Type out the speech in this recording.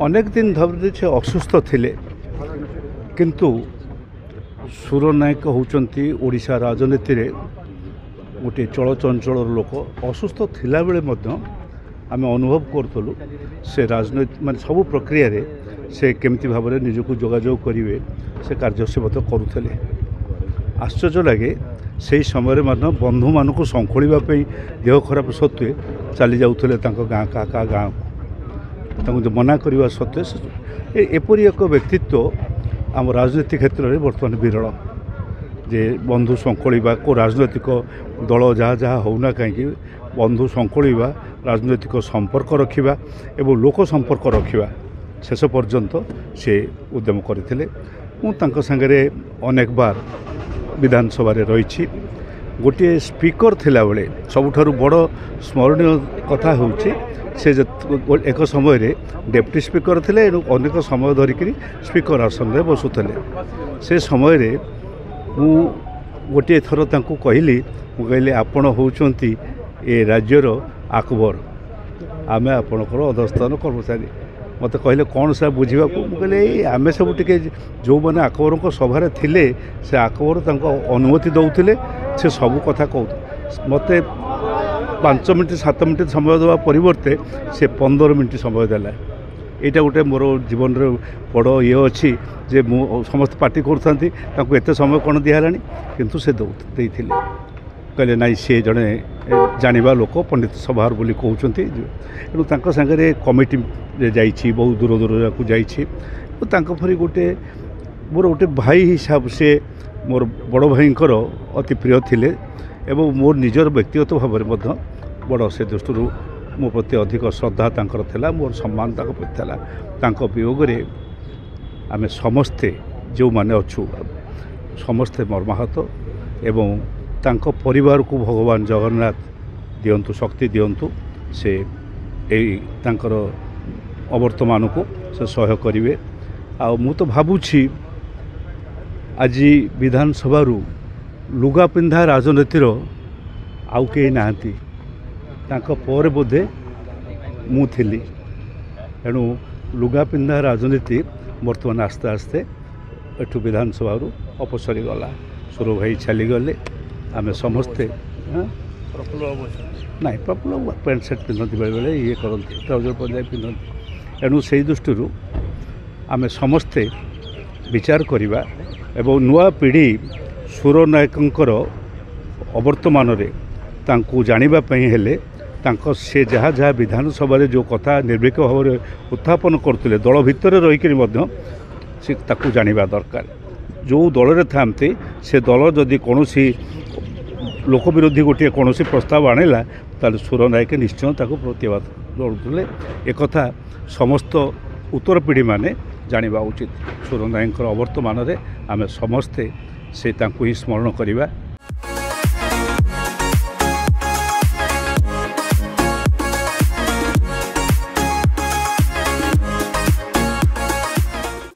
ଅନେକ ଦିନ ଧରି ସେ ଅସୁସ୍ଥ ଥିଲେ, କିନ୍ତୁ ସୁର ନାୟକ ହେଉଛନ୍ତି ଓଡ଼ିଶା ରାଜନୀତିରେ ଗୋଟିଏ ଚଳଚଞ୍ଚଳର ଲୋକ। ଅସୁସ୍ଥ ଥିଲାବେଳେ ମଧ୍ୟ ଆମେ ଅନୁଭବ କରୁଥିଲୁ ସେ ରାଜନୀତି ମାନେ ସବୁ ପ୍ରକ୍ରିୟାରେ ସେ କେମିତି ଭାବରେ ନିଜକୁ ଯୋଗାଯୋଗ କରିବେ ସେ କାର୍ଯ୍ୟ ସେ ମଧ୍ୟ କରୁଥିଲେ। ଆଶ୍ଚର୍ଯ୍ୟ ଲାଗେ ସେହି ସମୟରେ ମଧ୍ୟ ବନ୍ଧୁମାନଙ୍କୁ ଶଙ୍ଖୋଳିବା ପାଇଁ ଦେହ ଖରାପ ସତ୍ତ୍ୱେ ଚାଲି ଯାଉଥିଲେ ତାଙ୍କ ଗାଁ କାହା ଗାଁକୁ। ତାଙ୍କୁ ମନା କରିବା ସତ୍ତ୍ୱେ ଏପରି ଏକ ବ୍ୟକ୍ତିତ୍ୱ ଆମ ରାଜନୀତି କ୍ଷେତ୍ରରେ ବର୍ତ୍ତମାନ ବିରଳ। ଯେ ବନ୍ଧୁ ଶଙ୍ଖୋଳିବା, କେଉଁ ରାଜନୈତିକ ଦଳ ଯାହା ଯାହା ହେଉନା କାହିଁକି ବନ୍ଧୁ ଶଙ୍ଖୋଳିବା, ରାଜନୈତିକ ସମ୍ପର୍କ ରଖିବା ଏବଂ ଲୋକ ସମ୍ପର୍କ ରଖିବା ଶେଷ ପର୍ଯ୍ୟନ୍ତ ସେ ଉଦ୍ୟମ କରିଥିଲେ। ମୁଁ ତାଙ୍କ ସାଙ୍ଗରେ ଅନେକ ବାର ବିଧାନସଭାରେ ରହିଛି। ଗୋଟିଏ ସ୍ପିକର ଥିଲାବେଳେ ସବୁଠାରୁ ବଡ଼ ସ୍ମରଣୀୟ କଥା ହେଉଛି ସେ ଏକ ସମୟରେ ଡେପୁଟି ସ୍ପିକର ଥିଲେ ଏବଂ ଅନେକ ସମୟ ଧରିକି ସ୍ପିକର ଆସନରେ ବସୁଥିଲେ। ସେ ସମୟରେ ମୁଁ ଗୋଟିଏ ଥର ତାଙ୍କୁ କହିଲି, ମୁଁ କହିଲି ଆପଣ ହେଉଛନ୍ତି ଏ ରାଜ୍ୟର ଆକବର, ଆମେ ଆପଣଙ୍କର ଅଧସ୍ଥାନ କର୍ମଚାରୀ। ମୋତେ କହିଲେ କ'ଣ ସାର୍ ବୁଝିବାକୁ? ମୁଁ କହିଲି ଆମେ ସବୁ ଟିକେ ଯେଉଁମାନେ ଆକବରଙ୍କ ସଭାରେ ଥିଲେ ସେ ଆକବର ତାଙ୍କ ଅନୁମତି ଦେଉଥିଲେ, ସେ ସବୁ କଥା କହୁଥିଲେ। ମୋତେ 5 ମିନିଟ୍ 7 ମିନିଟ୍ ସମୟ ଦେବା ପରିବର୍ତ୍ତେ ସେ 15 ମିନିଟ୍ ସମୟ ଦେଲା। ଏଇଟା ଗୋଟେ ମୋର ଜୀବନରେ ବଡ଼ ଅଛି ଯେ ମୁଁ ସମସ୍ତେ ପାର୍ଟି କରୁଥାନ୍ତି ତାଙ୍କୁ ଏତେ ସମୟ କ'ଣ ଦିଆହେଲାଣି, କିନ୍ତୁ ସେ ଦେଇଥିଲେ। କହିଲେ ନାଇଁ ସିଏ ଜଣେ ଜାଣିବା ଲୋକ, ପଣ୍ଡିତ ସଭାର ବୋଲି କହୁଛନ୍ତି। ତେଣୁ ତାଙ୍କ ସାଙ୍ଗରେ କମିଟିରେ ଯାଇଛି, ବହୁତ ଦୂର ଦୂରକୁ ଯାଇଛି। ତାଙ୍କ ପରି ମୋର ଗୋଟେ ଭାଇ ହିସାବ ସେ ମୋର ବଡ଼ ଭାଇଙ୍କର ଅତି ପ୍ରିୟ ଥିଲେ ଏବଂ ମୋର ନିଜର ବ୍ୟକ୍ତିଗତ ଭାବରେ ମଧ୍ୟ ବଡ଼ ସେ ଦୃଷ୍ଟିରୁ ମୋ ପ୍ରତି ଅଧିକ ଶ୍ରଦ୍ଧା ତାଙ୍କର ଥିଲା, ମୋର ସମ୍ମାନ ତାଙ୍କ ପ୍ରତି ଥିଲା। ତାଙ୍କ ବିୟୋଗରେ ଆମେ ସମସ୍ତେ ଯେଉଁମାନେ ଅଛୁ ସମସ୍ତେ ମର୍ମାହତ ଏବଂ ତାଙ୍କ ପରିବାରକୁ ଭଗବାନ ଜଗନ୍ନାଥ ଦିଅନ୍ତୁ, ଶକ୍ତି ଦିଅନ୍ତୁ, ସେ ଏଇ ତାଙ୍କର ଅବର୍ତ୍ତମାନକୁ ସେ ସହ୍ୟ କରିବେ। ଆଉ ମୁଁ ତ ଭାବୁଛି ଆଜି ବିଧାନସଭାରୁ ଲୁଗା ପିନ୍ଧା ରାଜନୀତିର ଆଉ କେହି ନାହାନ୍ତି। ତାଙ୍କ ପରେ ବୋଧେ ମୁଁ ଥିଲି। ଏଣୁ ଲୁଗା ପିନ୍ଧା ରାଜନୀତି ବର୍ତ୍ତମାନ ଆସ୍ତେ ଆସ୍ତେ ଏଠୁ ବିଧାନସଭାରୁ ଅପସରି ଗଲା। ସୁର ଭାଇ ଚାଲିଗଲେ। ଆମେ ସମସ୍ତେ ନାଇଁ ପ୍ରଫୁଲ୍ଲ ପ୍ୟାଣ୍ଟ ସାର୍ଟ ପିନ୍ଧନ୍ତି, ବେଳେବେଳେ ଇଏ କରନ୍ତି, ଟ୍ରାଉଜର ପଞ୍ଜାବୀ ପିନ୍ଧନ୍ତି। ଏଣୁ ସେହି ଦୃଷ୍ଟିରୁ ଆମେ ସମସ୍ତେ ବିଚାର କରିବା ଏବଂ ନୂଆ ପିଢ଼ି ସୁର ନାୟକଙ୍କର ଅବର୍ତ୍ତମାନରେ ତାଙ୍କୁ ଜାଣିବା ପାଇଁ ହେଲେ ସେ ଯାହା ଯାହା ବିଧାନସଭାରେ ଯେଉଁ କଥା ନିର୍ଭୀକ ଭାବରେ ଉତ୍ଥାପନ କରୁଥିଲେ ଦଳ ଭିତରେ ରହିକରି ମଧ୍ୟ ସେ ତାକୁ ଜାଣିବା ଦରକାର। ଯେଉଁ ଦଳରେ ଥାଆନ୍ତି ସେ ଦଳ ଯଦି କୌଣସି ଲୋକ ବିରୋଧୀ ଗୋଟିଏ କୌଣସି ପ୍ରସ୍ତାବ ଆଣିଲା ତାହେଲେ ସୁର ନାୟକ ନିଶ୍ଚୟ ତାକୁ ପ୍ରତିବାଦ କରୁଥିଲେ। ଏକଥା ସମସ୍ତ ଉତ୍ତର ପିଢ଼ିମାନେ ଜାଣିବା ଉଚିତ। ସୁର ନାୟକଙ୍କର ଅବର୍ତ୍ତମାନରେ ଆମେ ସମସ୍ତେ ତାଙ୍କୁ ହିଁ ସ୍ମରଣ କରିବା।